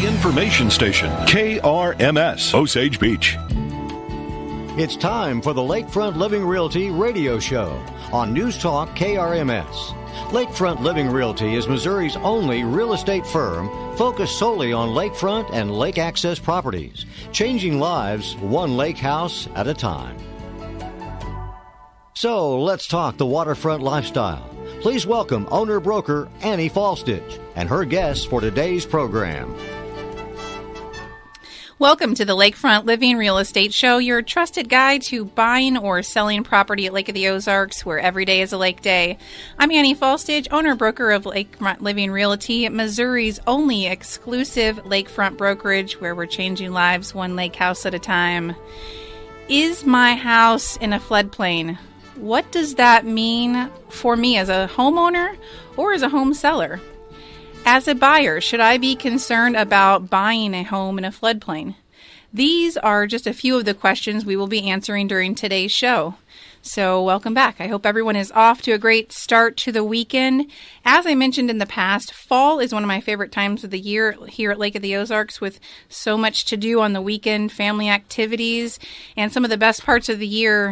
the information station, KRMS, Osage Beach. It's time for the Lakefront Living Realty radio show on News Talk KRMS. Lakefront Living Realty is Missouri's only real estate firm focused solely on lakefront and lake access properties, changing lives one lake house at a time. So let's talk the waterfront lifestyle. Please welcome owner-broker Annie Faulstich and her guests for today's program. Welcome to the Lakefront Living Real Estate Show, your trusted guide to buying or selling property at Lake of the Ozarks, where every day is a lake day. I'm Annie Faulstich, owner-broker of Lakefront Living Realty, Missouri's only exclusive lakefront brokerage, where we're changing lives one lake house at a time. Is my house in a floodplain? What does that mean for me as a homeowner or as a home seller? As a buyer, should I be concerned about buying a home in a floodplain? These are just a few of the questions we will be answering during today's show. So welcome back. I hope everyone is off to a great start to the weekend. As I mentioned in the past, fall is one of my favorite times of the year here at Lake of the Ozarks, with so much to do on the weekend, family activities, and some of the best parts of the year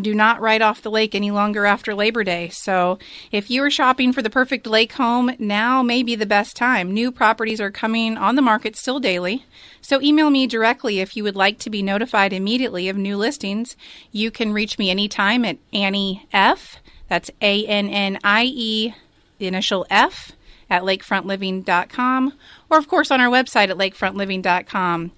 do not ride off the lake any longer after Labor Day. So if you are shopping for the perfect lake home, now may be the best time. New properties are coming on the market still daily. So email me directly if you would like to be notified immediately of new listings. You can reach me anytime at Annie F. That's ANNIE, the initial F, at lakefrontliving.com, or of course on our website at lakefrontliving.com.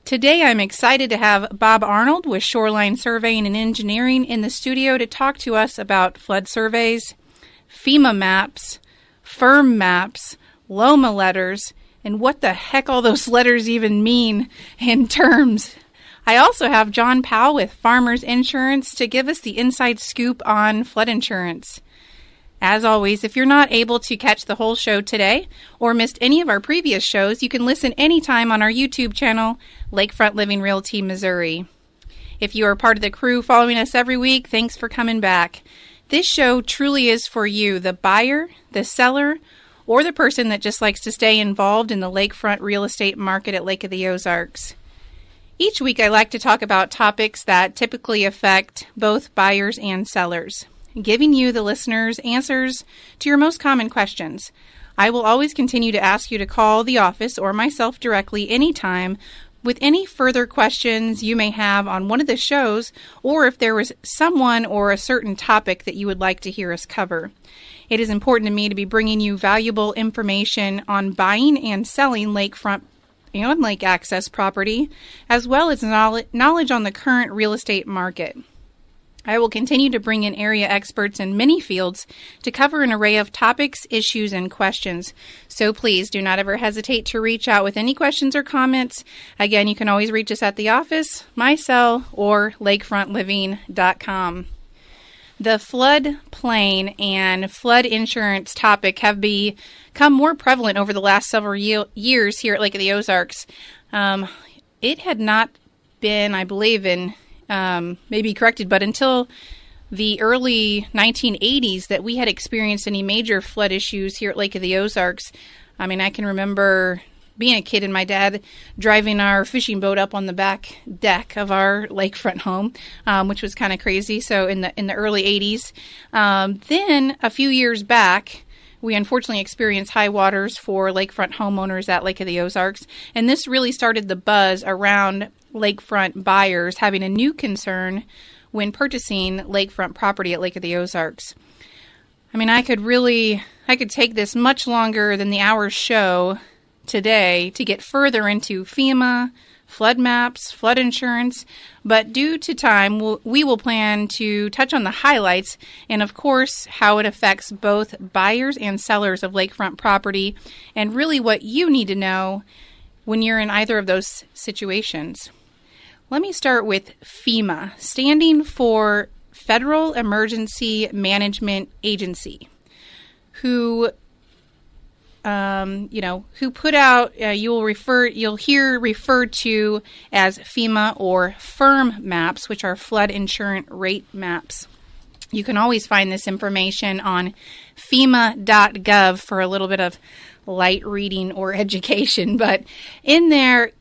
Today I'm excited to have Bob Arnold with Shoreline Surveying and Engineering in the studio to talk to us about flood surveys, FEMA maps, firm maps, LOMA letters, and what the heck all those letters even mean in terms. I also have John Powell with Farmers Insurance to give us the inside scoop on flood insurance. As always, if you're not able to catch the whole show today or missed any of our previous shows, you can listen anytime on our YouTube channel, Lakefront Living Realty, Missouri. If you are part of the crew following us every week, thanks for coming back. This show truly is for you, the buyer, the seller, or the person that just likes to stay involved in the lakefront real estate market at Lake of the Ozarks. Each week I like to talk about topics that typically affect both buyers and sellers, giving you, the listeners, answers to your most common questions. I will always continue to ask you to call the office or myself directly anytime with any further questions you may have on one of the shows, or if there was someone or a certain topic that you would like to hear us cover. It is important to me to be bringing you valuable information on buying and selling lakefront and lake access property, as well as knowledge on the current real estate market. I will continue to bring in area experts in many fields to cover an array of topics, issues, and questions. So please do not ever hesitate to reach out with any questions or comments. Again, you can always reach us at the office, my cell, or lakefrontliving.com. The floodplain and flood insurance topic have become more prevalent over the last several years here at Lake of the Ozarks. It had not been, I believe, maybe corrected, but until the early 1980s that we had experienced any major flood issues here at Lake of the Ozarks. I mean, I can remember being a kid and my dad driving our fishing boat up on the back deck of our lakefront home, which was kind of crazy. So in the early 80s, then a few years back, we unfortunately experienced high waters for lakefront homeowners at Lake of the Ozarks, and this really started the buzz around lakefront buyers having a new concern when purchasing lakefront property at Lake of the Ozarks. I mean, I could take this much longer than the hour's show today to get further into FEMA, flood maps, flood insurance, but due to time, we will plan to touch on the highlights and, of course, how it affects both buyers and sellers of lakefront property, and really what you need to know when you're in either of those situations. Let me start with FEMA, standing for Federal Emergency Management Agency, who put out, you'll hear referred to as FEMA or firm maps, which are flood insurance rate maps. You can always find this information on FEMA.gov for a little bit of light reading or education. But in there,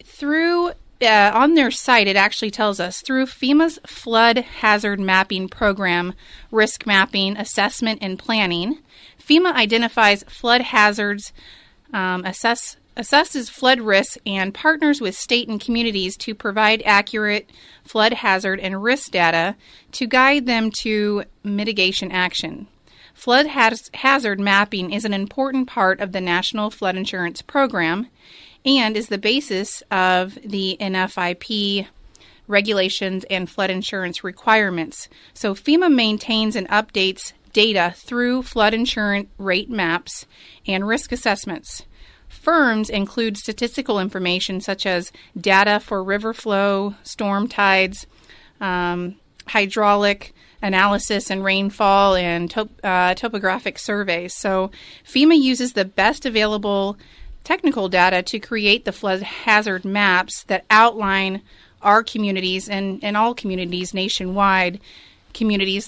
on their site, it actually tells us through FEMA's flood hazard mapping program, risk mapping, assessment, and planning, FEMA identifies flood hazards, assesses flood risks, and partners with state and communities to provide accurate flood hazard and risk data to guide them to mitigation action. Flood hazard mapping is an important part of the National Flood Insurance Program and is the basis of the NFIP regulations and flood insurance requirements. So FEMA maintains and updates data through flood insurance rate maps and risk assessments. Firms include statistical information such as data for river flow, storm tides, hydraulic analysis and rainfall, and topographic surveys. So FEMA uses the best available technical data to create the flood hazard maps that outline our communities and all communities nationwide,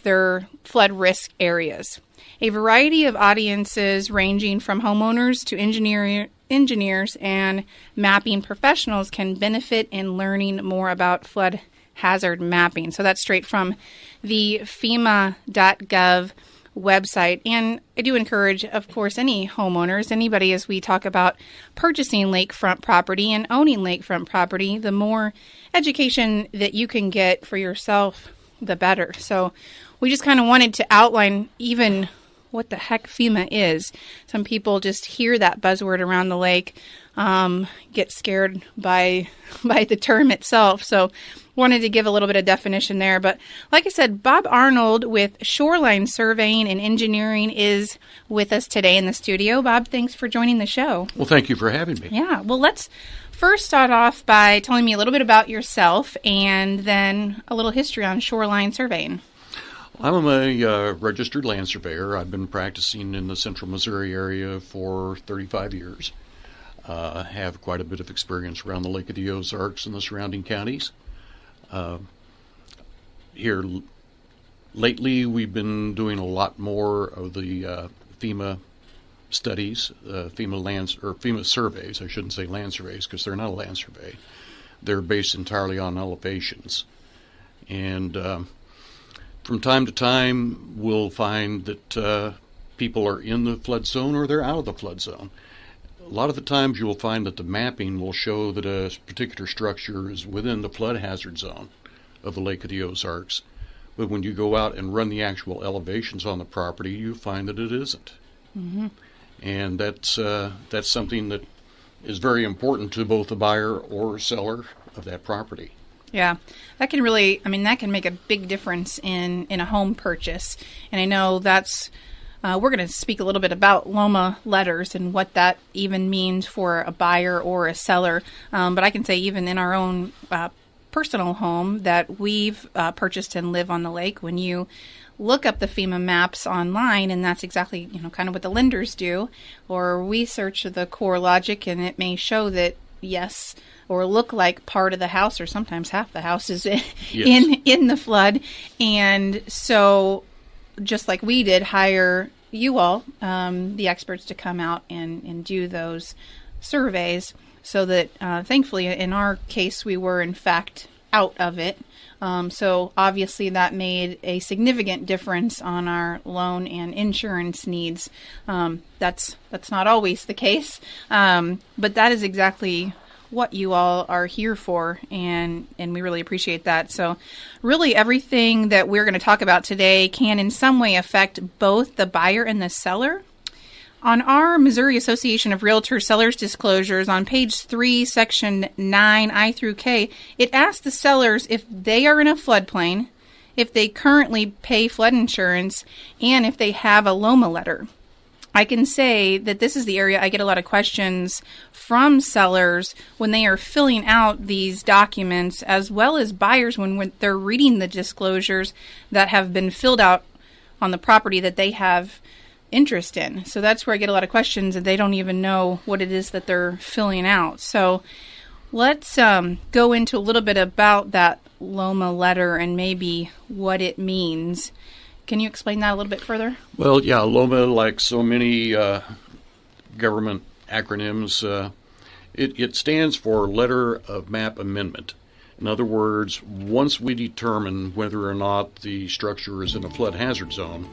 their flood risk areas. A variety of audiences ranging from homeowners to engineers and mapping professionals can benefit in learning more about flood hazard mapping. So that's straight from the FEMA.gov website. And I do encourage, of course, any homeowners, anybody, as we talk about purchasing lakefront property and owning lakefront property, the more education that you can get for yourself, the better. So we just kind of wanted to outline even what the heck FEMA is. Some people just hear that buzzword around the lake, get scared by the term itself. So wanted to give a little bit of definition there. But like I said, Bob Arnold with Shoreline Surveying and Engineering is with us today in the studio. Bob, thanks for joining the show. Well, thank you for having me. Yeah. Well, let's first start off by telling me a little bit about yourself and then a little history on shoreline surveying. I'm a registered land surveyor. I've been practicing in the central Missouri area for 35 years. Have quite a bit of experience around the Lake of the Ozarks and the surrounding counties. Here lately, we've been doing a lot more of the FEMA studies, FEMA surveys. I shouldn't say land surveys because they're not a land survey. They're based entirely on elevations. And from time to time, we'll find that people are in the flood zone or they're out of the flood zone. A lot of the times you will find that the mapping will show that a particular structure is within the flood hazard zone of the Lake of the Ozarks. But when you go out and run the actual elevations on the property, you find that it isn't. Mm-hmm. And that's something that is very important to both the buyer or seller of that property. Yeah, that can really, that can make a big difference in a home purchase. And I know that's, we're going to speak a little bit about LOMA letters and what that even means for a buyer or a seller. But I can say even in our own personal home that we've purchased and live on the lake, when you look up the FEMA maps online, and that's exactly, kind of what the lenders do, or we search the core logic and it may show that, yes, or look like part of the house or sometimes half the house is in the flood. And so just like we did, hire you all, the experts, to come out and do those surveys so that thankfully in our case we were in fact out of it. So obviously that made a significant difference on our loan and insurance needs. That's not always the case, but that is exactly what you all are here for, and we really appreciate that. So really everything that we're going to talk about today can in some way affect both the buyer and the seller. On our Missouri Association of Realtors Sellers Disclosures, on page 3, section 9, I through K, it asks the sellers if they are in a floodplain, if they currently pay flood insurance, and if they have a LOMA letter. I can say that this is the area I get a lot of questions from sellers when they are filling out these documents, as well as buyers when they're reading the disclosures that have been filled out on the property that they have interest in. So that's where I get a lot of questions, and they don't even know what it is that they're filling out. So let's go into a little bit about that LOMA letter and maybe what it means. Can you explain that a little bit further? Well, yeah, LOMA, like so many government acronyms. It stands for Letter of Map Amendment. In other words, once we determine whether or not the structure is in a flood hazard zone,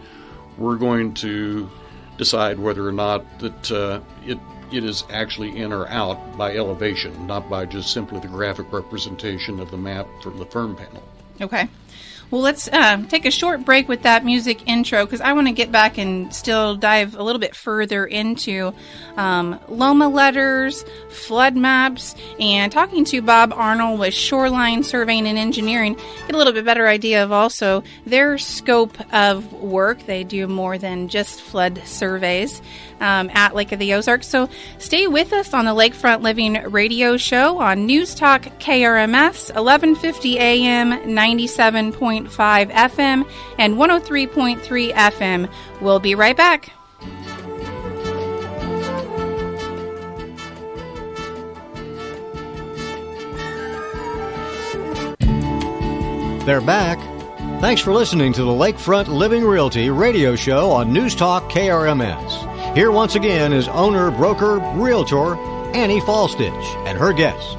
we're going to decide whether or not that it is actually in or out by elevation, not by just simply the graphic representation of the map for the firm panel. Okay. Well, let's take a short break with that music intro, because I want to get back and still dive a little bit further into LOMA letters, flood maps, and talking to Bob Arnold with Shoreline Surveying and Engineering, get a little bit better idea of also their scope of work. They do more than just flood surveys at Lake of the Ozarks. So stay with us on the Lakefront Living Radio Show on News Talk KRMS, 1150 AM, 97.5 FM, and 103.3 FM. We'll be right back. They're back. Thanks for listening to the Lakefront Living Realty radio show on News Talk KRMS. Here once again is owner, broker, realtor Annie Faulstich and her guests.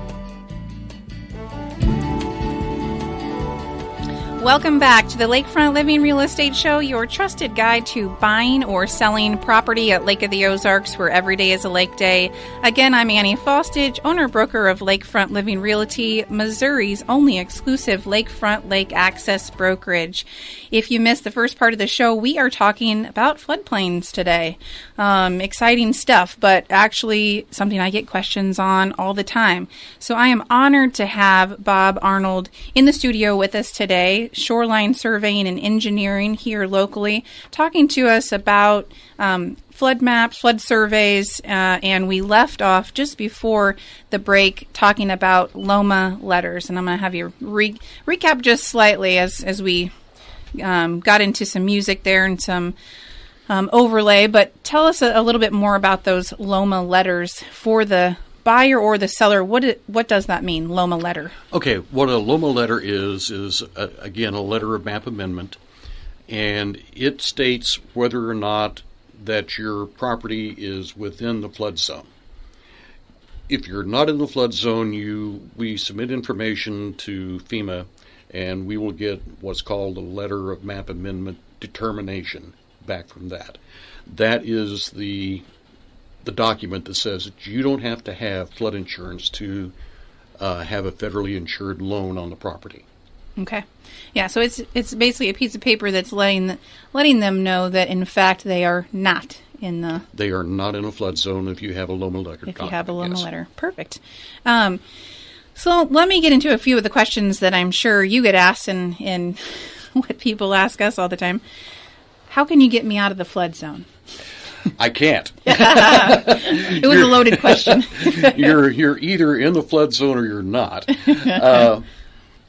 Welcome back to the Lakefront Living Real Estate Show, your trusted guide to buying or selling property at Lake of the Ozarks, where every day is a lake day. Again, I'm Annie Faulstich, owner-broker of Lakefront Living Realty, Missouri's only exclusive lakefront lake access brokerage. If you missed the first part of the show, we are talking about floodplains today. Exciting stuff, but actually something I get questions on all the time. So I am honored to have Bob Arnold in the studio with us today, Shoreline Surveying and Engineering here locally, talking to us about flood maps, flood surveys, and we left off just before the break talking about LOMA letters. And I'm going to have you recap just slightly as we got into some music there and some overlay. But tell us a little bit more about those LOMA letters for the buyer or the seller. What does that mean, LOMA letter? Okay, what a LOMA letter is again, a letter of map amendment, and it states whether or not that your property is within the flood zone. If you're not in the flood zone, we submit information to FEMA, and we will get what's called a letter of map amendment determination back from that. That is the document that says that you don't have to have flood insurance to have a federally insured loan on the property. Okay. Yeah, so it's basically a piece of paper that's letting them know that in fact they are not in the... They are not in a flood zone if you have a LOMA letter. If you have a LOMA letter. Perfect. So let me get into a few of the questions that I'm sure you get asked and what people ask us all the time. How can you get me out of the flood zone? I can't. It was a loaded question. You're either in the flood zone or you're not.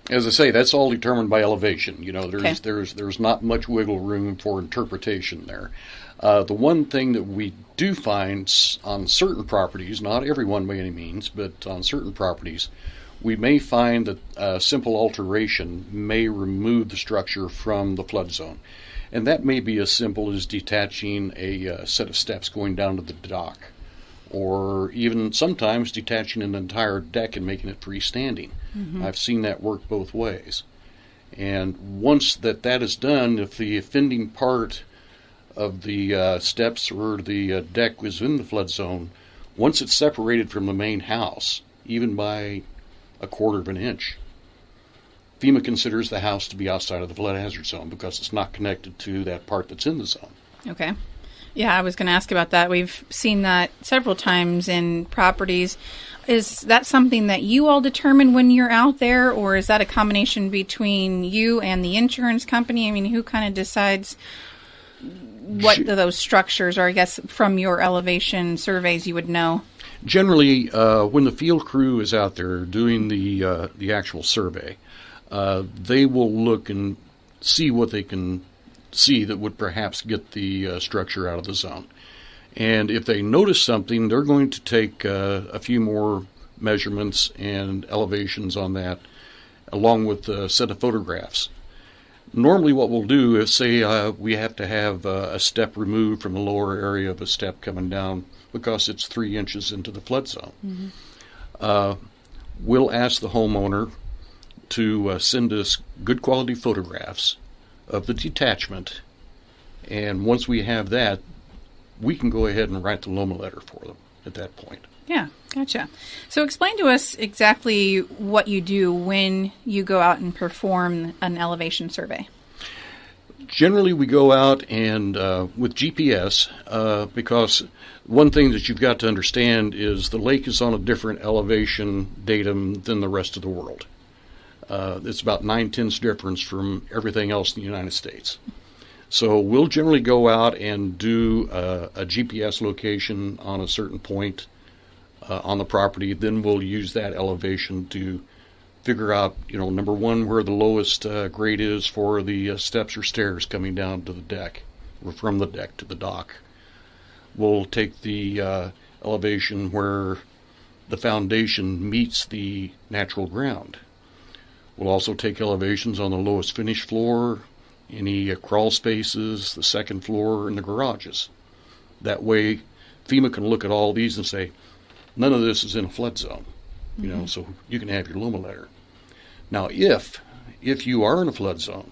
As I say, that's all determined by elevation. You know, there's not much wiggle room for interpretation there. The one thing that we do find on certain properties, not everyone by any means, but on certain properties, we may find that a simple alteration may remove the structure from the flood zone. And that may be as simple as detaching a set of steps going down to the dock, or even sometimes detaching an entire deck and making it freestanding. Mm-hmm. I've seen that work both ways. And once that is done, if the offending part of the steps or the deck was in the flood zone, once it's separated from the main house, even by a quarter of an inch, FEMA considers the house to be outside of the flood hazard zone because it's not connected to that part that's in the zone. Okay. Yeah, I was going to ask about that. We've seen that several times in properties. Is that something that you all determine when you're out there, or is that a combination between you and the insurance company? I mean, who kind of decides what those structures are? I guess from your elevation surveys you would know. Generally, when the field crew is out there doing the actual survey, they will look and see what they can see that would perhaps get the structure out of the zone. And if they notice something, they're going to take a few more measurements and elevations on that, along with a set of photographs. Normally what we'll do is say we have to have a step removed from the lower area of a step coming down because it's 3 inches into the flood zone. We'll ask the homeowner to send us good quality photographs of the detachment, and once we have that, we can go ahead and write the LOMA letter for them at that point. Yeah, gotcha. So explain to us exactly what you do when you go out and perform an elevation survey. Generally, we go out and with GPS, because one thing that you've got to understand is the lake is on a different elevation datum than the rest of the world. It's about 9/10 difference from everything else in the United States. So we'll generally go out and do a GPS location on a certain point on the property. Then we'll use that elevation to figure out, number one, where the lowest grade is for the steps or stairs coming down to the deck, or from the deck to the dock. We'll take the elevation where the foundation meets the natural ground. We'll also take elevations on the lowest finished floor, any crawl spaces, the second floor, and the garages. That way, FEMA can look at all these and say, none of this is in a flood zone, so you can have your LOMA letter. Now, if you are in a flood zone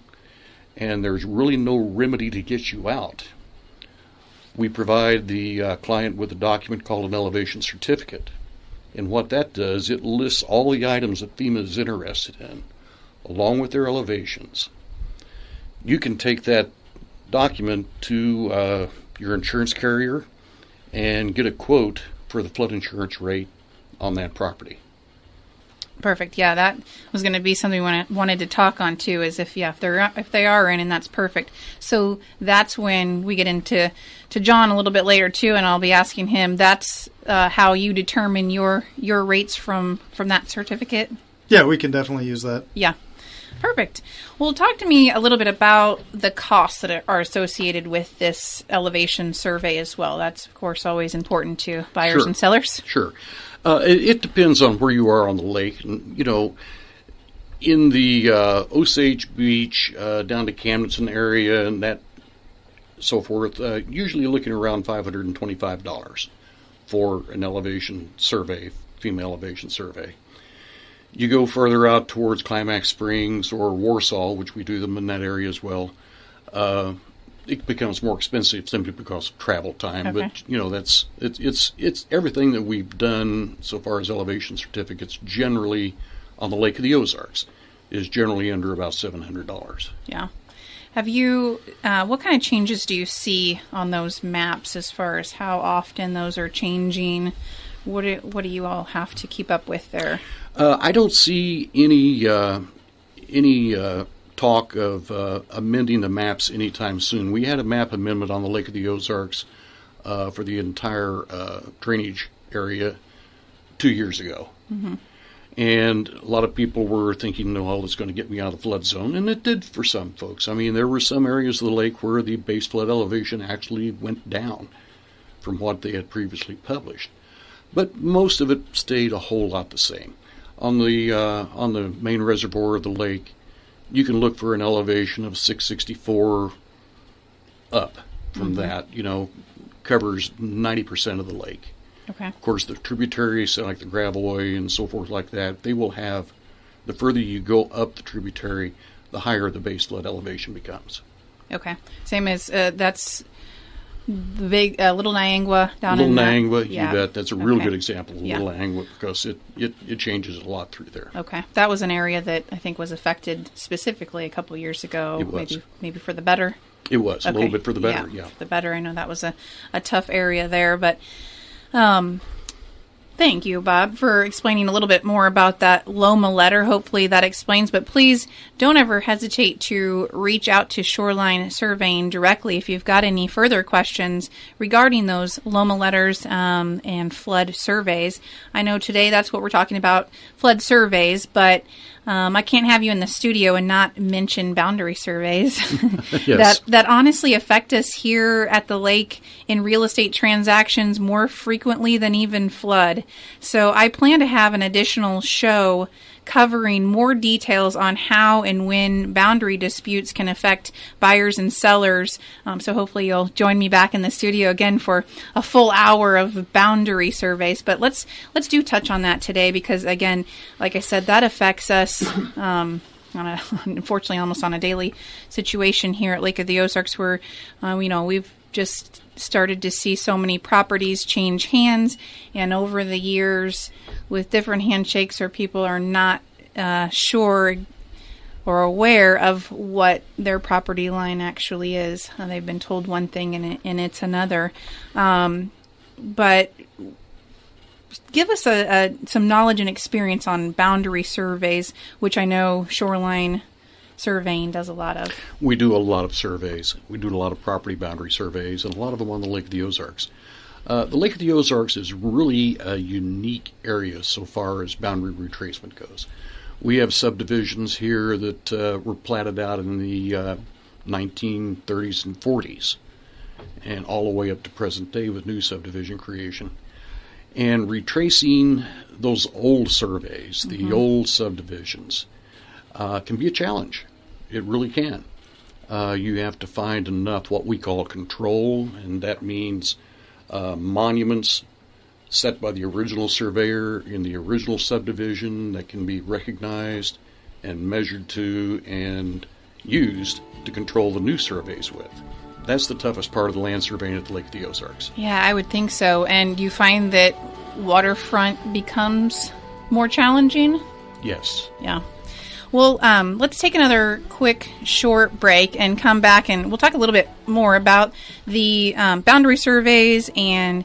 and there's really no remedy to get you out, we provide the client with a document called an elevation certificate. And what that does, it lists all the items that FEMA is interested in, along with their elevations. You can take that document to your insurance carrier and get a quote for the flood insurance rate on that property. Perfect. Yeah, that was going to be something I wanted to talk on too. Is if they are in, and that's perfect. So that's when we get into John a little bit later too, and I'll be asking him. That's how you determine your rates from that certificate. Yeah, we can definitely use that. Yeah. Perfect. Well, talk to me a little bit about the costs that are associated with this elevation survey as well. That's, of course, always important to buyers and sellers. Sure. It depends on where you are on the lake. And, in the Osage Beach, down to Camdenton area and that so forth, usually looking around $525 for an elevation survey, FEMA elevation survey. You go further out towards Climax Springs or Warsaw, which we do them in that area as well. It becomes more expensive simply because of travel time. Okay. But it's everything that we've done so far as elevation certificates. Generally, on the Lake of the Ozarks, is generally under about $700. Yeah. Have you? What kind of changes do you see on those maps as far as how often those are changing? What do you all have to keep up with there? I don't see any talk of amending the maps anytime soon. We had a map amendment on the Lake of the Ozarks for the entire drainage area 2 years ago. Mm-hmm. And a lot of people were thinking, well, it's going to get me out of the flood zone, and it did for some folks. I mean, there were some areas of the lake where the base flood elevation actually went down from what they had previously published. But most of it stayed a whole lot the same. On the main reservoir of the lake, you can look for an elevation of 664 up from that. Covers 90% of the lake. Okay. Of course, the tributaries like the Gravois and so forth like that, they will have, the further you go up the tributary, the higher the base flood elevation becomes. Okay. Same as that's the big Little Niangua down Little in Niangua, yeah. You bet. That's a real good example of Yeah. Little Niangua because it changes a lot through there. Okay. That was an area that I think was affected specifically a couple of years ago. It was. Maybe for the better. It was. A little bit for the better, yeah. For the better. I know that was a tough area there, but thank you, Bob, for explaining a little bit more about that LOMA letter. Hopefully that explains, but please don't ever hesitate to reach out to Shoreline Surveying directly if you've got any further questions regarding those LOMA letters and flood surveys. I know today that's what we're talking about, flood surveys, but I can't have you in the studio and not mention boundary surveys Yes. that honestly affect us here at the lake in real estate transactions more frequently than even flood. So I plan to have an additional show covering more details on how and when boundary disputes can affect buyers and sellers. So hopefully you'll join me back in the studio again for a full hour of boundary surveys. But let's do touch on that today because, again, like I said, that affects us unfortunately almost on a daily situation here at Lake of the Ozarks where, we've just started to see so many properties change hands, and over the years with different handshakes where people are not sure or aware of what their property line actually is. They've been told one thing and it's another. But give us some knowledge and experience on boundary surveys, which I know Shoreline Surveying does a lot of. We do a lot of surveys. We do a lot of property boundary surveys, and a lot of them on the Lake of the Ozarks. The Lake of the Ozarks is really a unique area so far as boundary retracement goes. We have subdivisions here that were platted out in the 1930s and 40s, and all the way up to present day with new subdivision creation. And retracing those old surveys, the old subdivisions, can be a challenge. It really can. You have to find enough what we call control, and that means monuments set by the original surveyor in the original subdivision that can be recognized and measured to and used to control the new surveys with. That's the toughest part of the land surveying at the Lake of the Ozarks. Yeah, I would think so. And you find that waterfront becomes more challenging? Yes. Yeah. Well, let's take another quick, short break and come back, and we'll talk a little bit more about the boundary surveys and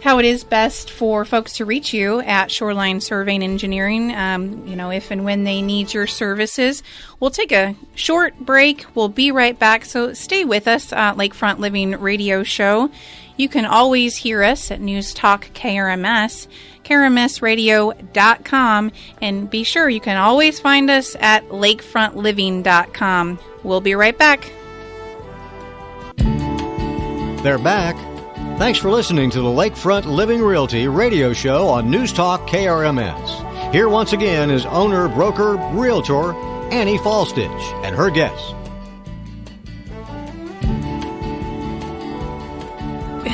how it is best for folks to reach you at Shoreline Surveying and Engineering, if and when they need your services. We'll take a short break. We'll be right back, so stay with us at Lakefront Living Radio Show. You can always hear us at News Talk KRMS, KRMSradio.com, and be sure you can always find us at lakefrontliving.com. We'll be right back. They're back. Thanks for listening to the Lakefront Living Realty radio show on News Talk KRMS. Here once again is owner, broker, realtor Annie Faulstich and her guests.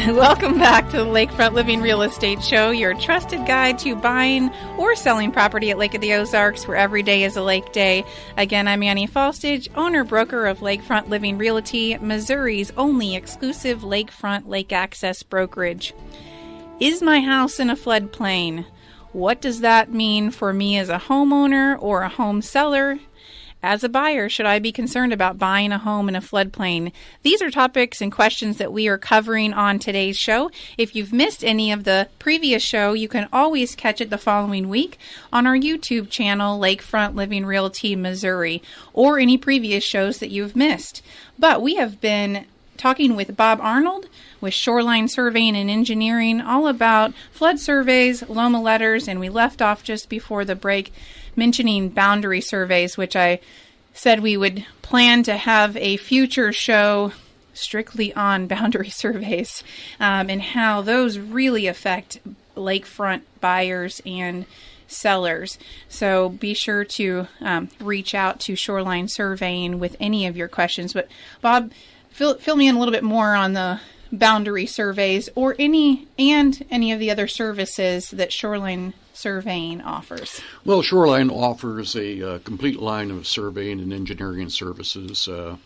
Welcome back to the Lakefront Living Real Estate Show, your trusted guide to buying or selling property at Lake of the Ozarks, where every day is a lake day. Again, I'm Annie Faulstich, owner-broker of Lakefront Living Realty, Missouri's only exclusive lakefront lake access brokerage. Is my house in a floodplain? What does that mean for me as a homeowner or a home seller? As a buyer, should I be concerned about buying a home in a floodplain? These are topics and questions that we are covering on today's show. If you've missed any of the previous show, you can always catch it the following week on our YouTube channel, Lakefront Living Realty Missouri, or any previous shows that you've missed. But we have been talking with Bob Arnold with Shoreline Surveying and Engineering all about flood surveys, LOMA letters, and we left off just before the break mentioning boundary surveys, which I said we would plan to have a future show strictly on boundary surveys and how those really affect lakefront buyers and sellers. So be sure to reach out to Shoreline Surveying with any of your questions. But Bob, fill me in a little bit more on the boundary surveys or any of the other services that Shoreline Surveying offers. Well, Shoreline offers a complete line of surveying and engineering services. Of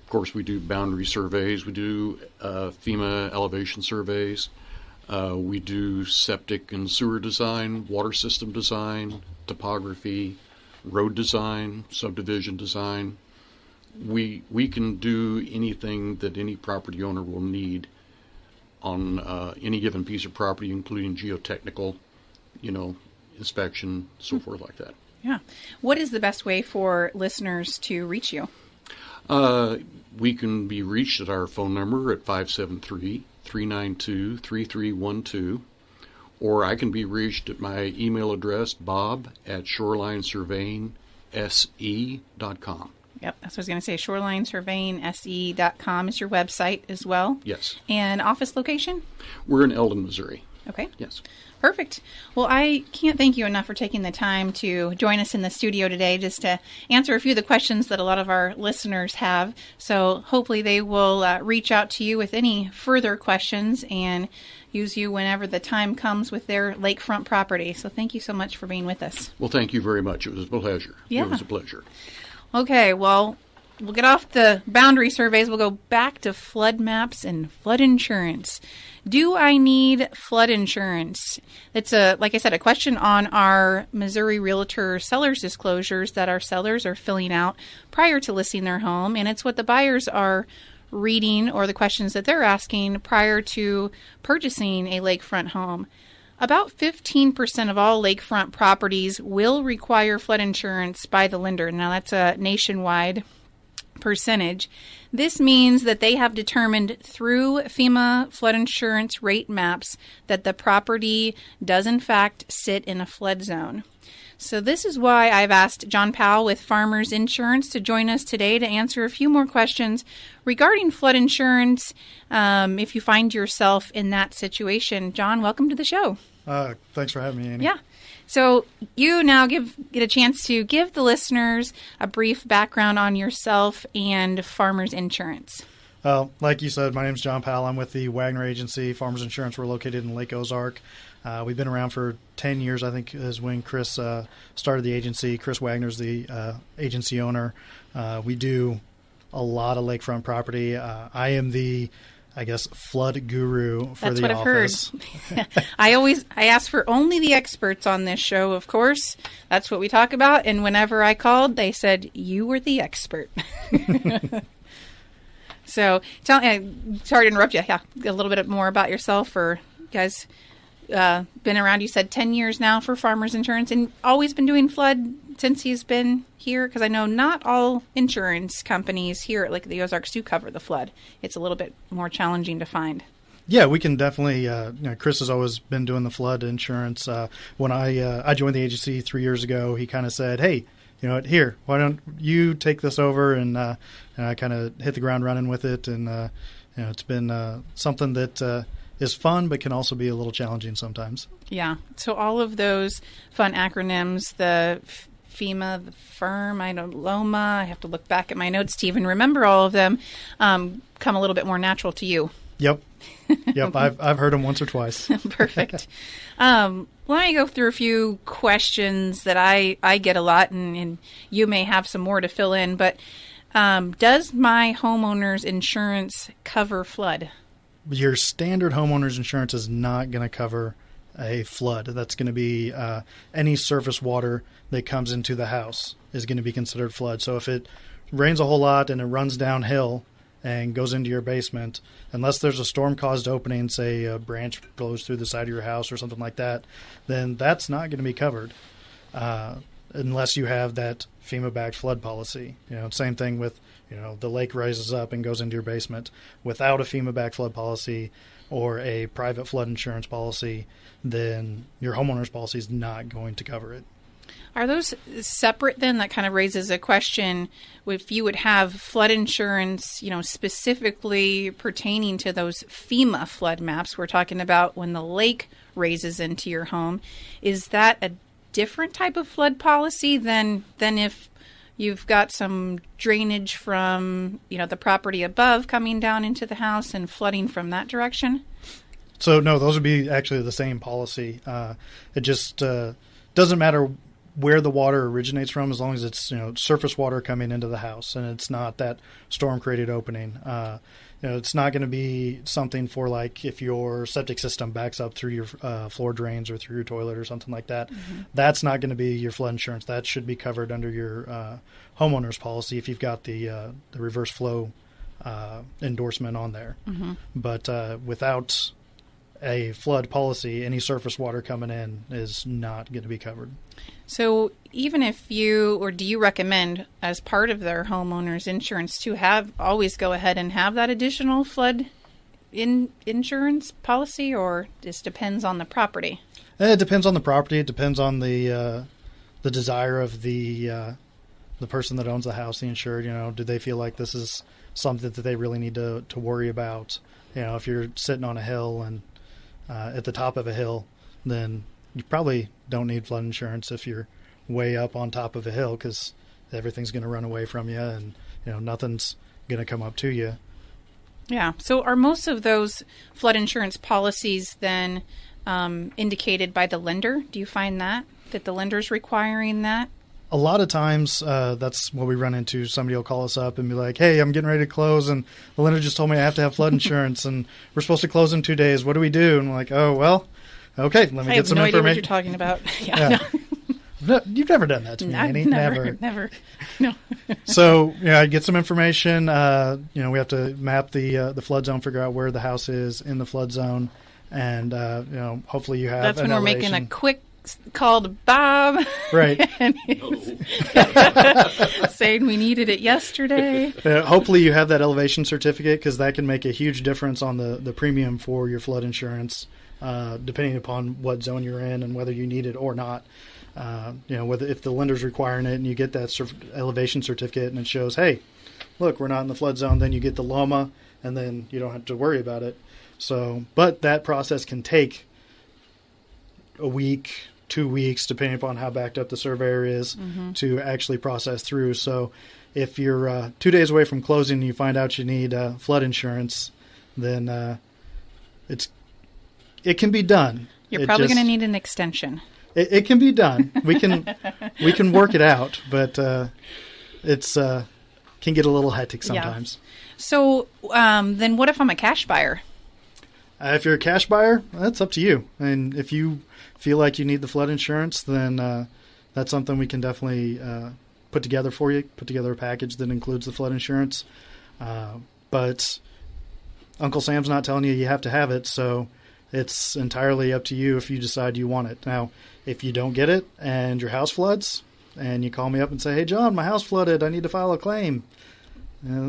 course, we do boundary surveys. We do FEMA elevation surveys. We do septic and sewer design, water system design, topography, road design, subdivision design. We can do anything that any property owner will need on any given piece of property, including geotechnical, inspection, so forth like that. Yeah. What is the best way for listeners to reach you? We can be reached at our phone number at 573-392-3312, or I can be reached at my email address, bob@shorelinesurveyingse.com. Yep, that's what I was going to say. ShorelineSurveyingSE.com is your website as well. Yes. And office location? We're in Eldon, Missouri. Okay. Yes. Perfect. Well, I can't thank you enough for taking the time to join us in the studio today just to answer a few of the questions that a lot of our listeners have. So hopefully they will reach out to you with any further questions and use you whenever the time comes with their lakefront property. So thank you so much for being with us. Well, thank you very much. It was a pleasure. Yeah. It was a pleasure. Okay, well, we'll get off the boundary surveys. We'll go back to flood maps and flood insurance. Do I need flood insurance? It's like I said, a question on our Missouri Realtor sellers disclosures that our sellers are filling out prior to listing their home, and it's what the buyers are reading or the questions that they're asking prior to purchasing a lakefront home. About 15% of all lakefront properties will require flood insurance by the lender. Now, that's a nationwide percentage. This means that they have determined through FEMA flood insurance rate maps that the property does in fact sit in a flood zone. So this is why I've asked John Powell with Farmers Insurance to join us today to answer a few more questions regarding flood insurance if you find yourself in that situation. John, welcome to the show. Thanks for having me, Annie. Yeah. So you now get a chance to give the listeners a brief background on yourself and Farmers Insurance. Like you said, my name's John Powell. I'm with the Wagner Agency, Farmers Insurance. We're located in Lake Ozark. We've been around for 10 years, I think, is when Chris started the agency. Chris Wagner's the agency owner. We do a lot of lakefront property. I am the flood guru for That's the what office. I've heard. I ask for only the experts on this show, of course. That's what we talk about. And whenever I called, they said, you were the expert. So, sorry to interrupt you. Yeah, a little bit more about yourself. Or you guys been around, you said 10 years now for Farmers Insurance, and always been doing flood since he's been here? Because I know not all insurance companies here at Lake of the Ozarks do cover the flood. It's a little bit more challenging to find. Yeah, we can definitely. Chris has always been doing the flood insurance. When I joined the agency 3 years ago, he kind of said, "Hey, you know what? Here, why don't you take this over?" And I kind of hit the ground running with it. And it's been something that is fun, but can also be a little challenging sometimes. Yeah. So all of those fun acronyms, the FEMA, the firm, LOMA, I have to look back at my notes to even remember all of them, come a little bit more natural to you. Yep. I've heard them once or twice. Perfect. Let me go through a few questions that I get a lot, and you may have some more to fill in, but does my homeowner's insurance cover flood? Your standard homeowner's insurance is not going to cover a flood. That's going to be any surface water that comes into the house is going to be considered flood. So if it rains a whole lot and it runs downhill and goes into your basement, unless there's a storm-caused opening, say a branch blows through the side of your house or something like that, then that's not going to be covered unless you have that FEMA-backed flood policy. Same thing with, the lake rises up and goes into your basement. Without a FEMA-backed flood policy or a private flood insurance policy, then your homeowner's policy is not going to cover it. Are those separate then? That kind of raises a question. If you would have flood insurance, specifically pertaining to those FEMA flood maps we're talking about when the lake raises into your home, is that a different type of flood policy than if you've got some drainage from, the property above coming down into the house and flooding from that direction? So, no, those would be actually the same policy. It just doesn't matter where the water originates from, as long as it's surface water coming into the house and it's not that storm created opening. It's not going to be something for like if your septic system backs up through your floor drains or through your toilet or something like that. Mm-hmm. That's not going to be your flood insurance. That should be covered under your homeowner's policy if you've got the reverse flow endorsement on there. Mm-hmm. But without a flood policy, any surface water coming in is not going to be covered. So even if do you recommend as part of their homeowner's insurance to always go ahead and have that additional flood insurance policy, or just depends on the property? It depends on the property. It depends on the desire of the person that owns the house, the insured. Do they feel like this is something that they really need to worry about? If you're sitting on a hill and at the top of a hill, then you probably don't need flood insurance if you're way up on top of a hill, because everything's going to run away from you, and nothing's going to come up to you. Yeah. So are most of those flood insurance policies then indicated by the lender? Do you find that the lender's requiring that? A lot of times, that's what we run into. Somebody will call us up and be like, "Hey, I'm getting ready to close, and the lender just told me I have to have flood insurance, and we're supposed to close in 2 days. What do we do?" And I'm like, "Oh, well, okay, let me get some information." I have no idea what you're talking about. Yeah. No. No, you've never done that to me, Annie. Never. No. So, I get some information. We have to map the flood zone, figure out where the house is in the flood zone, and hopefully you have. That's when we're elevation. making a quick call to Bob, right? Saying we needed it yesterday. Hopefully you have that elevation certificate, because that can make a huge difference on the premium for your flood insurance, depending upon what zone you're in and whether you need it or not. Whether if the lender's requiring it and you get that elevation certificate and it shows, hey, look, we're not in the flood zone, then you get the LOMA, and then you don't have to worry about it. So, but that process can take a week, 2 weeks, depending upon how backed up the surveyor is, to actually process through. So if you're 2 days away from closing and you find out you need flood insurance, then it can be done. You're probably going to need an extension. It can be done. We can work it out, but it's can get a little hectic sometimes. Yeah. So then what if I'm a cash buyer? If you're a cash buyer, that's up to you. And if you feel like you need the flood insurance, then that's something we can definitely put together for you, put together a package that includes the flood insurance. But Uncle Sam's not telling you have to have it, so it's entirely up to you if you decide you want it. Now, if you don't get it and your house floods and you call me up and say, "Hey, John, my house flooded. I need to file a claim."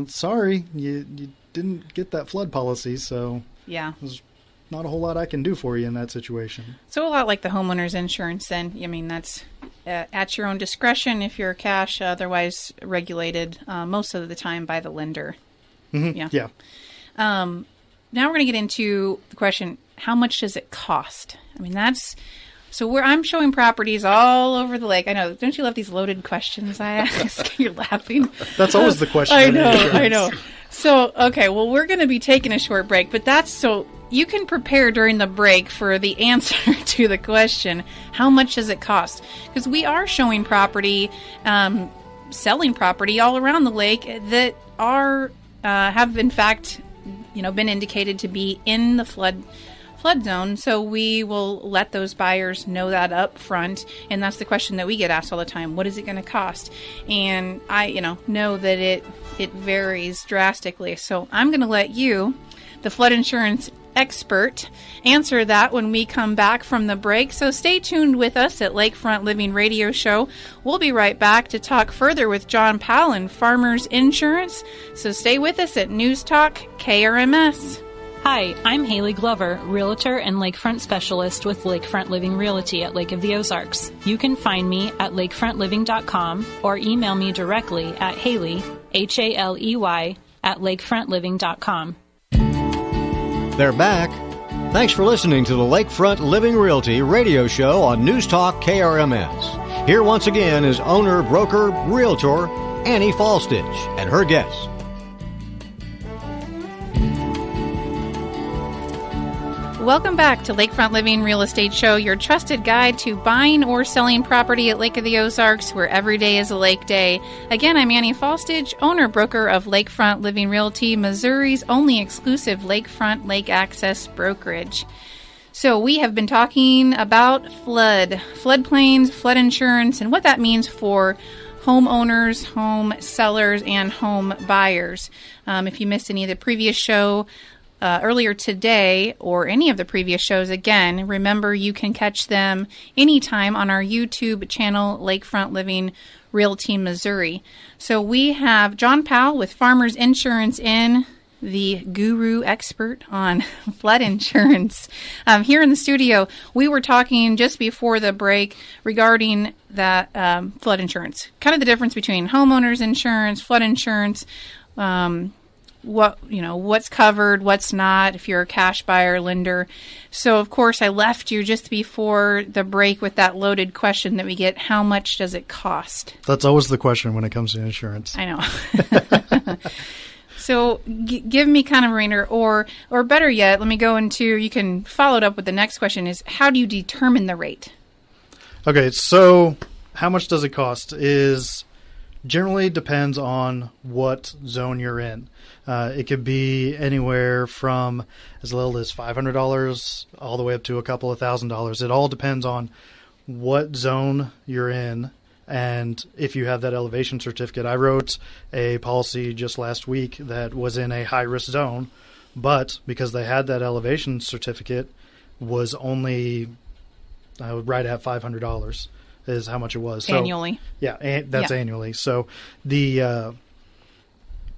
Sorry, you didn't get that flood policy, so yeah, there's not a whole lot I can do for you in that situation. So a lot like the homeowner's insurance then. I mean, that's at your own discretion if you're cash, otherwise regulated most of the time by the lender. Mm-hmm. Yeah. Now we're going to get into the question, how much does it cost? I mean, I'm showing properties all over the lake. I know. Don't you love these loaded questions I ask? You're laughing. That's always the question. I know. So, okay, well, we're going to be taking a short break, but that's so you can prepare during the break for the answer to the question, how much does it cost? Because we are showing property, selling property all around the lake that have in fact, been indicated to be in the flood zone. So we will let those buyers know that up front. And that's the question that we get asked all the time. What is it going to cost? And I, know that it varies drastically. So I'm going to let you, the flood insurance expert, answer that when we come back from the break. So stay tuned with us at Lakefront Living Radio Show. We'll be right back to talk further with John Powell and Farmers Insurance. So stay with us at News Talk KRMS. Hi, I'm Haley Glover, Realtor and Lakefront Specialist with Lakefront Living Realty at Lake of the Ozarks. You can find me at lakefrontliving.com or email me directly at Haley, Haley, at lakefrontliving.com. They're back. Thanks for listening to the Lakefront Living Realty radio show on News Talk KRMS. Here once again is owner, broker, realtor Annie Faulstich and her guests. Welcome back to Lakefront Living Real Estate Show, your trusted guide to buying or selling property at Lake of the Ozarks, where every day is a lake day. Again, I'm Annie Faulstich, owner-broker of Lakefront Living Realty, Missouri's only exclusive lakefront lake access brokerage. So we have been talking about floodplains, flood insurance, and what that means for homeowners, home sellers, and home buyers. If you missed any of the previous show, earlier today or any of the previous shows, again, remember you can catch them anytime on our YouTube channel, Lakefront Living Realty Missouri. So we have John Powell with Farmers Insurance in, the guru expert on flood insurance. Here in the studio, we were talking just before the break regarding that flood insurance, kind of the difference between homeowners insurance, flood insurance, what's covered, what's not, if you're a cash buyer, lender. So, of course, I left you just before the break with that loaded question that we get, how much does it cost? That's always the question when it comes to insurance. I know. So give me kind of a range, or better yet, let me go into, you can follow it up with the next question is, how do you determine the rate? Okay, so how much does it cost is generally depends on what zone you're in. It could be anywhere from as little as $500 all the way up to a couple of $1,000s. It all depends on what zone you're in and if you have that elevation certificate. I wrote a policy just last week that was in a high-risk zone, but because they had that elevation certificate, was only right at $500 is how much it was. Annually. So, yeah, that's annually. So the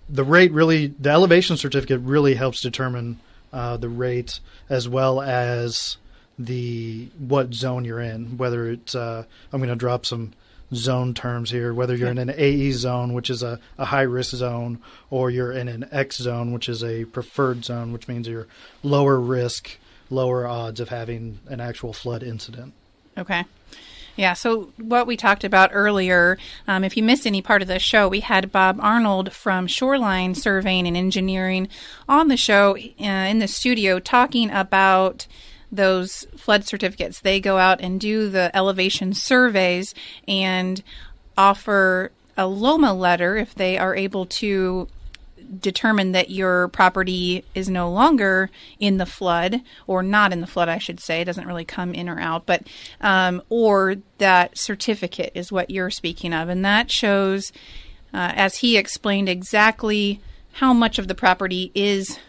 rate really, the elevation certificate really helps determine the rate as well as what zone you're in. Whether it's, I'm going to drop some zone terms here, whether you're in an AE zone, which is a high risk zone, or you're in an X zone, which is a preferred zone, which means you're lower risk, lower odds of having an actual flood incident. Okay. Yeah, so what we talked about earlier, if you missed any part of the show, we had Bob Arnold from Shoreline Surveying and Engineering on the show in the studio talking about those flood certificates. They go out and do the elevation surveys and offer a LOMA letter if they are able to determine that your property is no longer in the flood, or not in the flood, I should say. It doesn't really come in or out, but or that certificate is what you're speaking of. And that shows, as he explained, exactly how much of the property is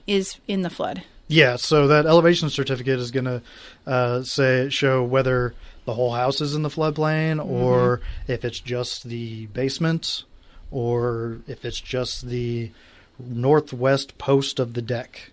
in the flood. Yeah, so that elevation certificate is going to show whether the whole house is in the floodplain, or if it's just the basement, or if it's just the northwest post of the deck.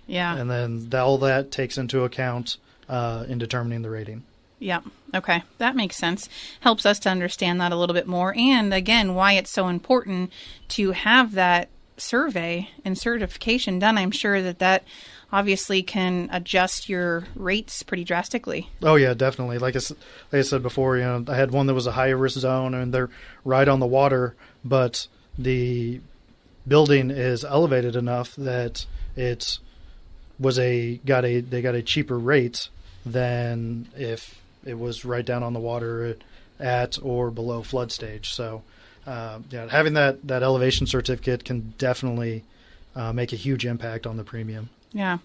Yeah. And then all that takes into account in determining the rating. Yeah. Okay. That makes sense. Helps us to understand that a little bit more. And again, why it's so important to have that survey and certification done. I'm sure that obviously can adjust your rates pretty drastically. Oh yeah, definitely. Like I said before, I had one that was a high risk zone and they're right on the water, but the building is elevated enough that they got a cheaper rate than if it was right down on the water at or below flood stage. So having that elevation certificate can definitely make a huge impact on the premium. Yeah.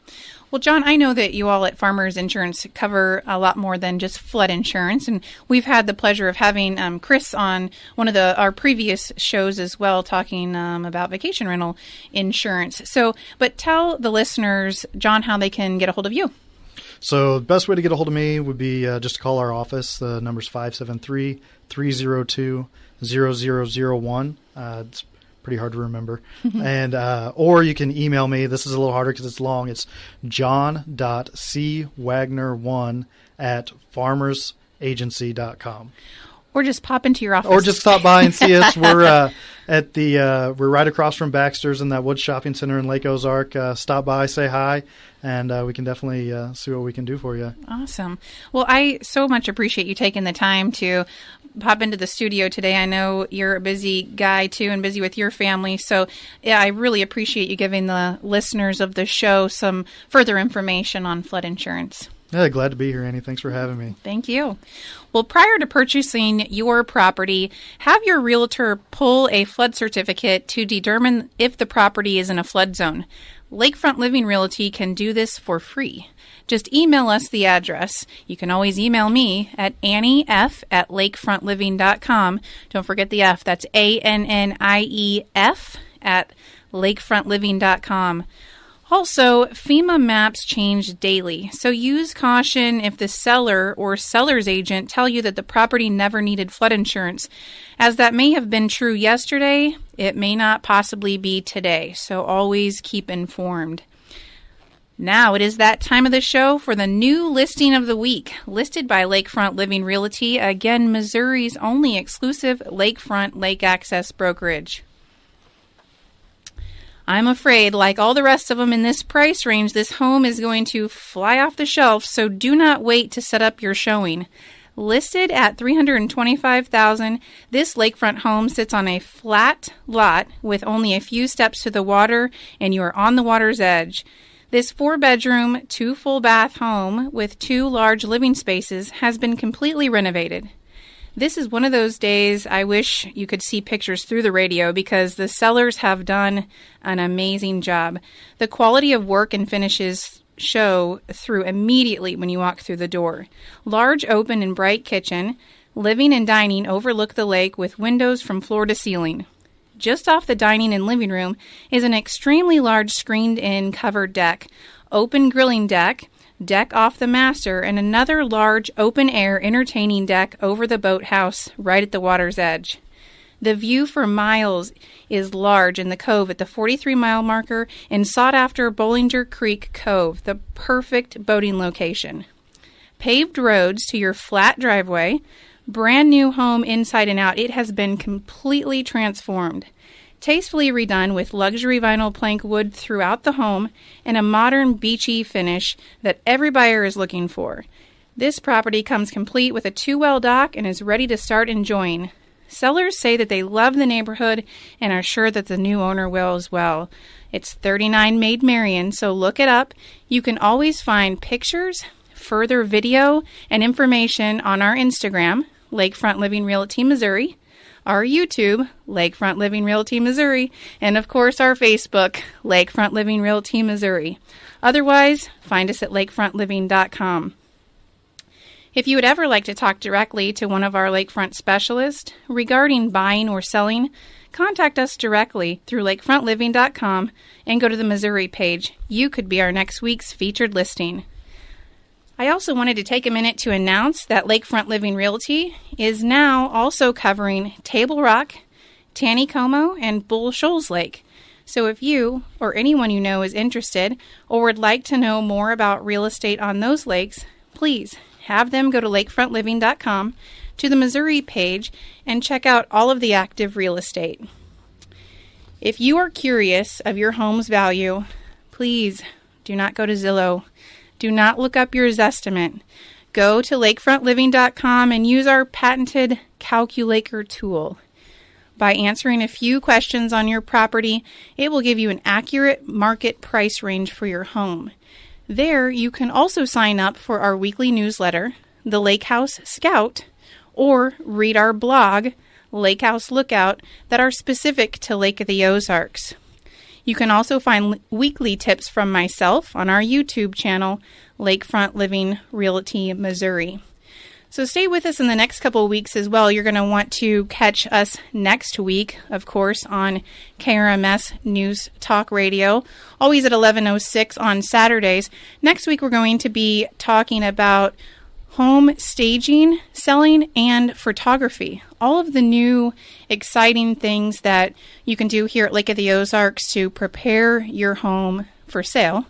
Well, John, I know that you all at Farmers Insurance cover a lot more than just flood insurance, and we've had the pleasure of having Chris on one of our previous shows as well, talking about vacation rental insurance. But tell the listeners, John, how they can get a hold of you. So the best way to get a hold of me would be just to call our office. The number's 573-302-0001. It's pretty hard to remember. And or you can email me. This is a little harder because it's long. It's john.cwagner1@farmersagency.com. Or just pop into your office. Or just stop by and see us. We're we're right across from Baxter's in that Wood Shopping Center in Lake Ozark. Stop by, say hi, and we can definitely see what we can do for you. Awesome. Well, I so much appreciate you taking the time to pop into the studio today. I know you're a busy guy too and busy with your family. So yeah, I really appreciate you giving the listeners of the show some further information on flood insurance. Yeah, glad to be here, Annie. Thanks for having me. Thank you. Well, prior to purchasing your property, have your realtor pull a flood certificate to determine if the property is in a flood zone. Lakefront Living Realty can do this for free. Just email us the address. You can always email me at annief@lakefrontliving.com. Don't forget the F. That's ANNIEF@lakefrontliving.com. Also, FEMA maps change daily, so use caution if the seller or seller's agent tell you that the property never needed flood insurance. As that may have been true yesterday, it may not possibly be today, so always keep informed. Now it is that time of the show for the new listing of the week, listed by Lakefront Living Realty, again, Missouri's only exclusive lakefront lake access brokerage. I'm afraid, like all the rest of them in this price range, this home is going to fly off the shelf, so do not wait to set up your showing. Listed at $325,000, this lakefront home sits on a flat lot with only a few steps to the water, and you are on the water's edge. This 4-bedroom, 2 full-bath home with 2 large living spaces has been completely renovated. This is one of those days I wish you could see pictures through the radio because the sellers have done an amazing job. The quality of work and finishes show through immediately when you walk through the door. Large, open, and bright kitchen, living and dining overlook the lake with windows from floor to ceiling. Just off the dining and living room is an extremely large screened-in covered deck, open grilling deck off the master, and another large open-air entertaining deck over the boathouse right at the water's edge. The view for miles is large in the cove at the 43-mile marker in sought-after Bollinger Creek Cove, the perfect boating location. Paved roads to your flat driveway, brand new home inside and out. It has been completely transformed. Tastefully redone with luxury vinyl plank wood throughout the home and a modern beachy finish that every buyer is looking for. This property comes complete with a 2-well dock and is ready to start enjoying. Sellers say that they love the neighborhood and are sure that the new owner will as well. It's 39 Maid Marian, so look it up. You can always find pictures, further video, and information on our Instagram, Lakefront Living Realty Missouri, our YouTube, Lakefront Living Realty Missouri, and of course our Facebook, Lakefront Living Realty Missouri. Otherwise, find us at lakefrontliving.com. If you would ever like to talk directly to one of our lakefront specialists regarding buying or selling, contact us directly through lakefrontliving.com and go to the Missouri page. You could be our next week's featured listing. I also wanted to take a minute to announce that Lakefront Living Realty is now also covering Table Rock, Taneycomo, and Bull Shoals Lake. So if you or anyone you know is interested or would like to know more about real estate on those lakes, please have them go to lakefrontliving.com to the Missouri page and check out all of the active real estate. If you are curious of your home's value, please do not go to Zillow. Do not look up your Zestimate. Go to lakefrontliving.com and use our patented calculator tool. By answering a few questions on your property, it will give you an accurate market price range for your home. There, you can also sign up for our weekly newsletter, The Lake House Scout, or read our blog, Lake House Lookout, that are specific to Lake of the Ozarks. You can also find weekly tips from myself on our YouTube channel, Lakefront Living Realty Missouri. So stay with us in the next couple of weeks as well. You're going to want to catch us next week, of course, on KRMS News Talk Radio, always at 11:06 on Saturdays. Next week, we're going to be talking about home staging, selling, and photography. All of the new exciting things that you can do here at Lake of the Ozarks to prepare your home for sale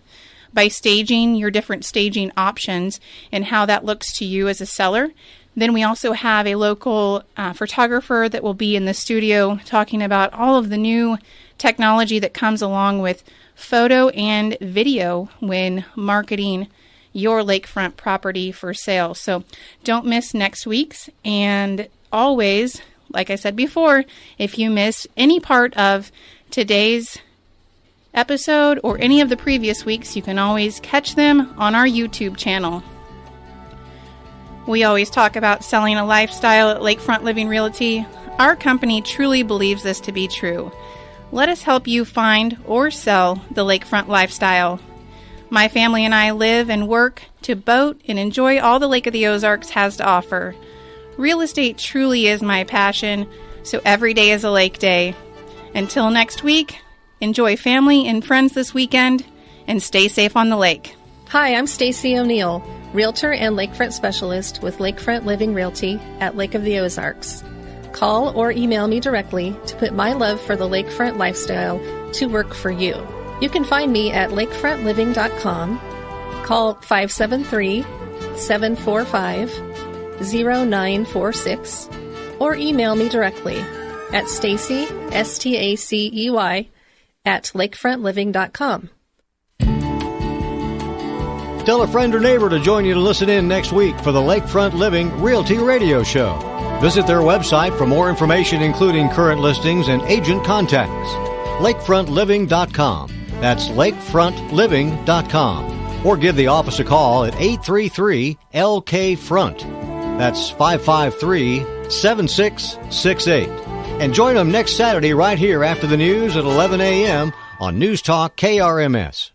by staging your different staging options and how that looks to you as a seller. Then we also have a local photographer that will be in the studio talking about all of the new technology that comes along with photo and video when marketing your lakefront property for sale. So don't miss next week's. And always, like I said before, if you miss any part of today's episode or any of the previous weeks, you can always catch them on our YouTube channel. We always talk about selling a lifestyle at Lakefront Living Realty. Our company truly believes this to be true. Let us help you find or sell the lakefront lifestyle. My family and I live and work to boat and enjoy all the Lake of the Ozarks has to offer. Real estate truly is my passion, so every day is a lake day. Until next week, enjoy family and friends this weekend, and stay safe on the lake. Hi, I'm Stacy O'Neill, Realtor and Lakefront Specialist with Lakefront Living Realty at Lake of the Ozarks. Call or email me directly to put my love for the lakefront lifestyle to work for you. You can find me at lakefrontliving.com. Call 573-745-0946 or email me directly at Stacy, Stacey, at lakefrontliving.com. Tell a friend or neighbor to join you to listen in next week for the Lakefront Living Realty Radio Show. Visit their website for more information, including current listings and agent contacts. lakefrontliving.com. That's lakefrontliving.com. Or give the office a call at 833-LK-FRONT. That's 553-7668. And join them next Saturday right here after the news at 11 a.m. on News Talk KRMS.